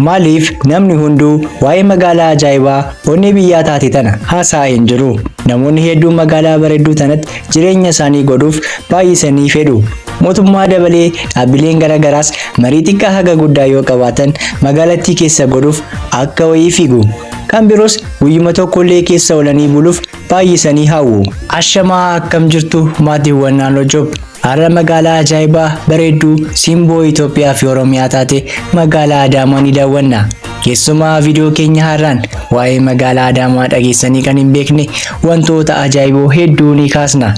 Maaliif namni hunduu waa'ee magaalaa ajaa'ibaa onnee biyyaa taate tana haasa'aa hin jiru? Namoonni hedduun magaalaa bareedduu tanatti jireenya isaanii godhuuf baay'isanii fedhu. Mootummaa dabalee dhaabbileen garagaraas marii xiqqaa haga guddaa yoo qabaatan magaalattii keessa godhuuf akka wayii fiigu. Kan biroos guyyuma tokkollee keessa oolanii buluuf baay'isanii hawwu. Ashamaa akkam jirtu maatiiwwan naannoo Job. Har'a magaalaa ajaa'ibaa bareedduu simboo Itoophiyaa fi Oromiyaa taate magaalaa Adaamaa ni daawwanna. Keessumaa viidiyoo keenya har'aan waa'ee magaalaa Adaamaa dhageessanii kan hin beekne wantoota ajaa'iboo hedduu ni kaasna.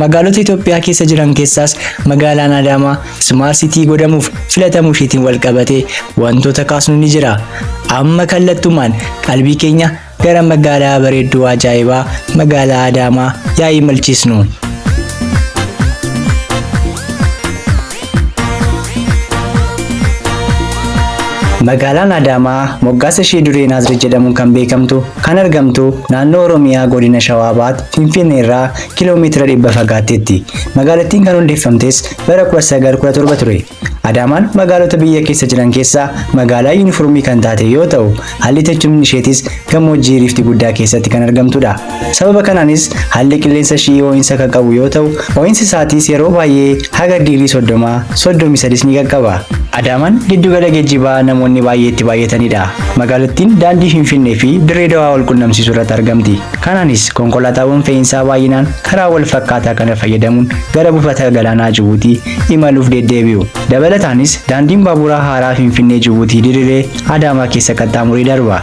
Magaalota Itoophiyaa keessa jiran keessaas magaalaan Adaamaa Smart City godhamuuf filatamuu isheetiin wal qabatee wantoota kaasnu ni jira. Amma kallattumaan qalbii keenya gara magaalaa bareedduu ajaa'ibaa magaalaa Adaamaa yaa imalchiisnu. Magaalaan Adaamaa moggaasa ishee duree Naaziriit jedhamuun kan beekamtu kan argamtu naannoo Oromiyaa godina Shawaa Bahaatti Finfinnee irraa kiiloomeetira 100 fagaatteetti. Magaalattiin kan hundeeffamtes bara 1917 ture. Adaamaan magaalota biyya keessa jiran keessaa magaalaa yuunifoormii kan taate yoo ta'u, haalli teessumni isheetis gammoojjii riiftii guddaa keessatti kan argamtudha. Sababa kanaanis haalli qilleensa ishee ho'iinsa kan qabu yoo ta'u, ho'iinsi isaatis yeroo baay'ee haga digirii 30-33 ni qaqqaba. Adaamaan giddugala geejjibaa namoonni baay'ee itti baay'atanidha. Magaalattiin daandii Finfinnee fi Dirree Dawaa wal qunnamsiisuu irratti argamti. Kanaanis konkolaataawwan fe'iinsaa baay'inaan karaa wal fakkaataa kana fayyadamuun gara buufata galaanaa Jibuutii imaluuf deddeebi'u. Dabalataanis daandiin baaburaa haaraa Finfinnee Jibuutii Dirree Adaamaa keessa qaxxaamuree darba.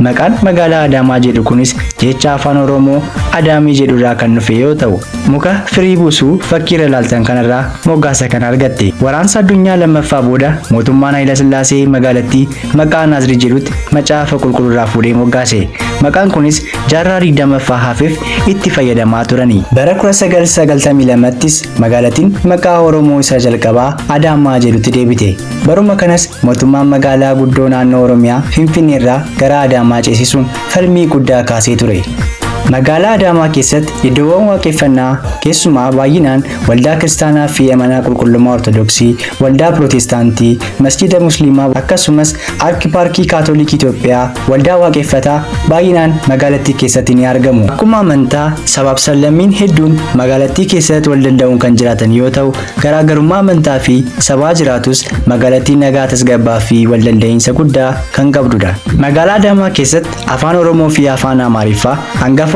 Maqaan magaalaa Adaamaa jedhu kunis jecha afaan Oromoo Adaamii jedhu irraa kan dhufe yoo ta'u, muka firii buusuu fakkii irra ilaaltan kanarraa moggaasa kana argatte. Waraansa addunyaa lammaffaa booda mootummaan Hayila Sillaasee magaalattii maqaa Naaziriit jedhutti macaafa qulqulluu irraa fuudhee moggaase. Maqaan kunis jaarraa 20ffaa hafeef itti fayyadamaa turani. Bara 1992ttis magaalattiin maqaa Oromoo isa jalqabaa Adaamaa jedhutti deebite. Baruma kanas mootummaan magaalaa guddoo naannoo Oromiyaa Finfinnee irraa gara Adaamaa ceesisuun falmii guddaa kaasee ture. Magaalaa Adaamaa keessatti iddoowwan waaqeffannaa keessumaa baay'inaan waldaa kiristaanaa fi amanaa qulqullummaa Ortodoksii, waldaa Pirootestaantii, masjiida Musliimaa akkasumas Aarkipaarkii Kaatoolikii Itoophiyaa waldaa waaqeffataa baay'inaan magaalattii keessatti ni argamu. Akkuma amantaa sabaaf sablammiin hedduun magaalattii keessatti wal danda'uun kan jiraatan yoo ta'u, garaagarummaa amantaa fi sabaa jiraatus magaalattii nagaa tasgabbaa fi wal danda'iinsa guddaa kan qabdudha. Magaalaa Adaamaa keessatti afaan Oromoo fi afaan Amaariffaa hangafa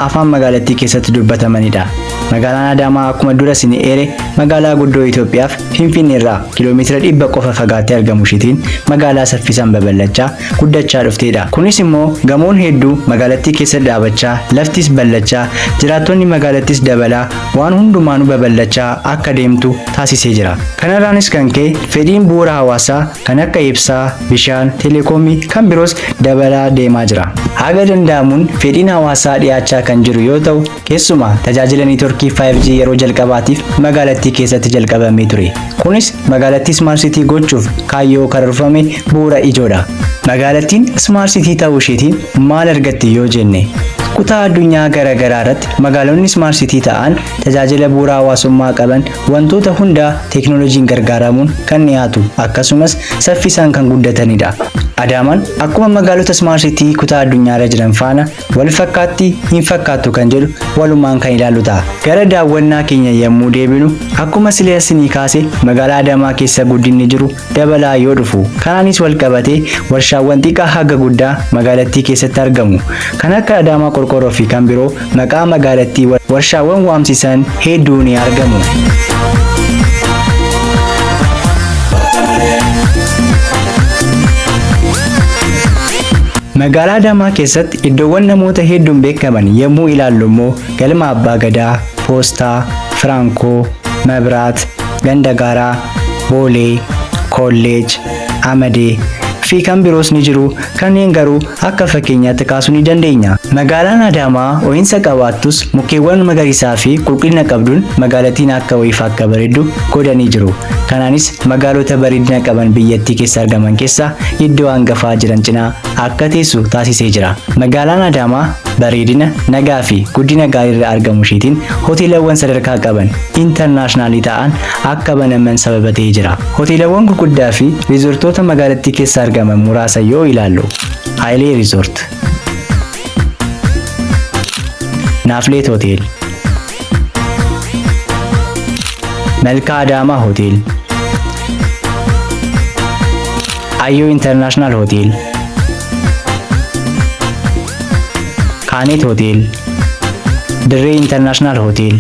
afaan magaalattii keessatti dubbatamanidha. Magaalaan Adaamaa akkuma dura isin eere magaalaa guddoo Itoophiyaaf Finfinnee irraa kiiloomeetira 100 qofa fagaattee argamu isheetiin magaalaa saffisaan babal'achaa guddachaa dhuftedha. Kunis immoo gamoon hedduu magaalattii keessa dhaabachaa, laftis bal'achaa, jiraattonni magaalattis dabalaa waan hundumaanuu babal'achaa akka deemtu taasisee jira. Kanarraanis kan ka'e fedhiin bu'uura hawaasaa kan akka ibsaa, bishaan, teleekoomii kan biroos dabalaa deemaa jira. Haga danda'amuun fedhiin hawaasaa dhiyaachaa kan jiru yoo ta'u, keessumaa tajaajila neetworkii 5G yeroo jalqabaatiif magaalattii keessatti jalqabamee ture. Kunis magaalattii Smart City gochuuf kaayyoo karoorfame bu'uura ijoodha. Magaalattiin Smart City ta'uu isheetiin maal argatti yoo jenne? Kutaa addunyaa garaagaraa irratti magaalonni Smart City ta'an tajaajila bu'uura hawaasummaa qaban wantoota hundaa teekinooloojiin gargaaramuun kan dhiyaatu akkasumas saffisaan kan guddatanidha. Adaamaan akkuma magaalota Smart City kutaa addunyaa irra jiran faana wal fakkaatti hin fakkaattu kan jedhu walumaan kan ilaallu ta'a. Gara daawwannaa keenya yommuu deebinu akkuma silee isinii kaase magaalaa Adaamaa keessa guddinni jiru dabalaa yoo dhufu. Kanaanis wal qabatee warshaawwan xiqqaa haga guddaa magaalattii keessatti argamu. Kan akka Adaamaa qorqorroo fi kan biroo maqaa magaalattii warshaawwan waamsisan hedduu ni argamu. Magaalaa Adaamaa keessatti iddoowwan namoota hedduun beekaman yommuu ilaallu immoo galma Abbaa Gadaa, Poostaa, Firankoo, Mabiraat, Ganda Gaaraa, Boolee, Kolleej, Amadee fi kan biroos ni jiru. Kanneen garuu akka fakkeenyaatti kaasuu ni dandeenya. Magaalaan Adaamaa ho'iinsa qabaattus mukeewwan magariisaa fi qulqullina qabduun magaalattiin akka ho'iif akka bareeddu godhanii jiru. Kanaanis magaalota bareedina qaban biyyattii keessa argaman keessaa iddoo hangafaa jiran cinaa akka teessu taasisee jira. Magaalaan Adaamaa bareedina, nagaa fi guddina gaarii irra argamu isheetiin hoteelawwan sadarkaa qaban intarnaashinaali ta'an akka banaman sababa ta'ee jira. Hoteelawwan gurguddaa fi riizortoota magaalattii keessa argaman muraasa yoo ilaallu, Haayilee Riizoort, Naafleet Hotel, Melkaa Adaamaa Hotel, Ayyoo International Hotel, Kaanet Hotel, Dirree International Hotel,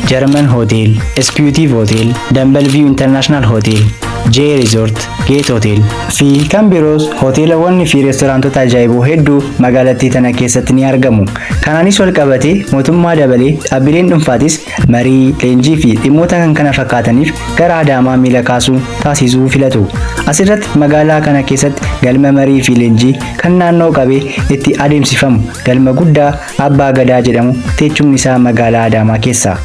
German Hotel, Executive Hotel, Dumbleview International Hotel, J Resort, Gate Hotel fi kan biroos hoteelawwan fi reestoraantota ajaa'iboo hedduu magaalattii tana keessatti ni argamu. Kanaanis wal qabatee mootummaa dabalee dhaabbileen dhuunfaatis marii, leenjii fi dhimmoota kan kana fakkaataniif gara Adaamaa miila kaasuu taasisuu filatu. Asirratti magaalaa kana keessatti galma marii fi leenjii kan naannoo qabee itti adeemsifamu galma guddaa Abbaa Gadaa jedhamu teechumni isaa magaalaa Adaamaa keessa.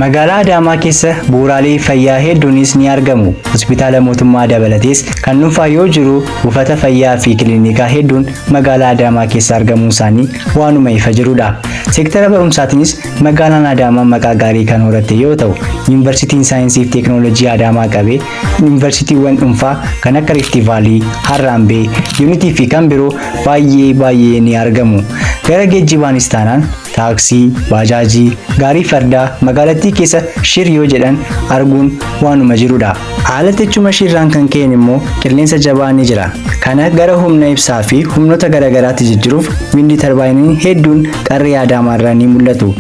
Magaalaa Adaamaa keessa bu'uuraalee fayyaa hedduunis ni argamu. Hospitaala mootummaa dabalatees kan dhuunfaa yoo jiru, buufata fayyaa fi kiliinikaa hedduun magaalaa Adaamaa keessa argamuun isaanii waanuma ifa jirudha. Seektara barumsaatiinis magaalaan Adaamaa maqaa gaarii kan horatte yoo ta'u, Yuunivarsiitiin Saayinsii fi Teekinooloojii Adaamaa qabee yuunivarsiitiiwwan dhuunfaa kan akka Rift Vaalii, Harambee, Yuunitii fi kan biroo baay'ee ni argamu. Gara geejjibaanis taanaan taaksii, baajaajii, gaarii fardaa magaalattii keessa shir yoo jedhan arguun waanuma jirudha. Haala teechuma shirraan kan ka'een immoo qilleensa jabaa ni jira. Kana gara humna ibsaa fi humnoota garaagaraatti jijjiiruuf windi tarbaayiniin hedduun qarree Adaamaa irraa ni mul'atu.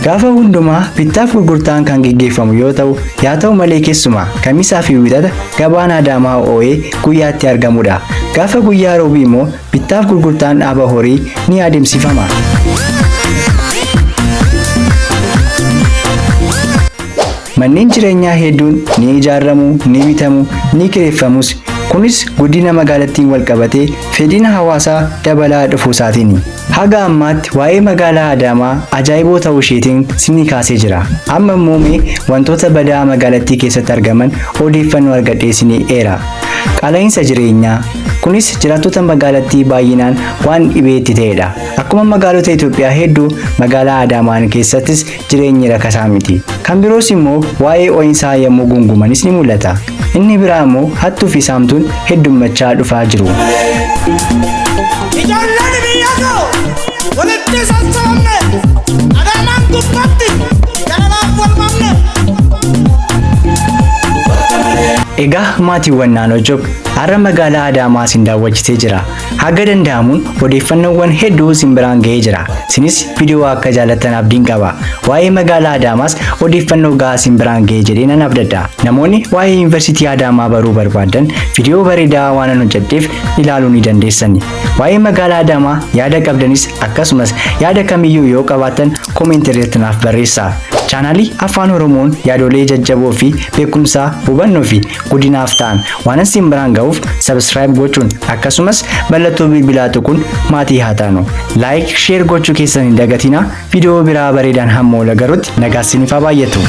Gaafa hundumaa bittaaf gurgurtaan kan gaggeeffamu yoo ta'u, yaa ta'u malee keessumaa kamisaa fi wixata gabaan Adaamaa oo'ee guyyaatti argamudha. Gaafa guyyaa roobii immoo bittaaf gurgurtaan dhaaba horii ni adeemsifama. Manneen jireenyaa hedduun ni ijaaramu, ni bitamu, ni kireeffamus. Kunis guddina magaalattiin wal qabatee fedhina hawaasaa dabalaa dhufuu isaatiini. Haga ammaatti waa'ee magaalaa Adaamaa ajaa'iboo ta'uu isheetiin sinii kaasee jira. Amma immoo wantoota badaa magaalattii keessatti argaman odeeffannoo argadhee sinii eera. Qaala'insa jireenyaa. Kunis jiraattota magaalattii baay'inaan waan dhibeetti ta'edha. Akkuma magaalota Itoophiyaa hedduu magaalaa Adaamaa keessattis jireenyi rakkasaa miti. Kan biroos immoo waa'ee ho'iinsaa yommuu gungumanis ni mul'ata. Inni biraa immoo hattuu fi saamtuun heddummachaa dhufaa jiru. Ijoolleen biyyaatoo walitti sassaabamne Adaamaan gubbatti garanaaf walmamne. Egaa maatiiwwan naannoo Job har'a magaalaa Adaamaa sin daawwachisee jira. Haga danda'amuun odeeffannoowwan hedduu sin biraan ga'ee jira. Sinis viidiyoo akka jaallattan abdiin qaba. Waa'ee magaalaa Adaamaas odeeffannoo gahaa sin biraan ga'ee jedhee nan abdadha. Namoonni waa'ee Yuunivarsiitii Adaamaa baruu barbaadan viidiyoo bareedaa waan hojjedheef ilaaluu ni dandeessan. Waa'ee magaalaa Adaamaa yaada qabdanis akkasumas yaada kamiyyuu yoo qabaattan koomentii irratti naaf barreessaa. Chaanaalii Afaan Oromoon yaadolee jajjaboo fi beekumsaa, hubannoo fi guddinaaf ta'an waan sin biraan ga'uuf subscribe gochuun akkasumas mallattoo bilbilaa tuquun maatii haa taanu. Like, share gochuu keessan hin dagatinaa. Viidiyoo biraa bareedaan hamma wal agarrutti nagaan isiniif haa baay'atu.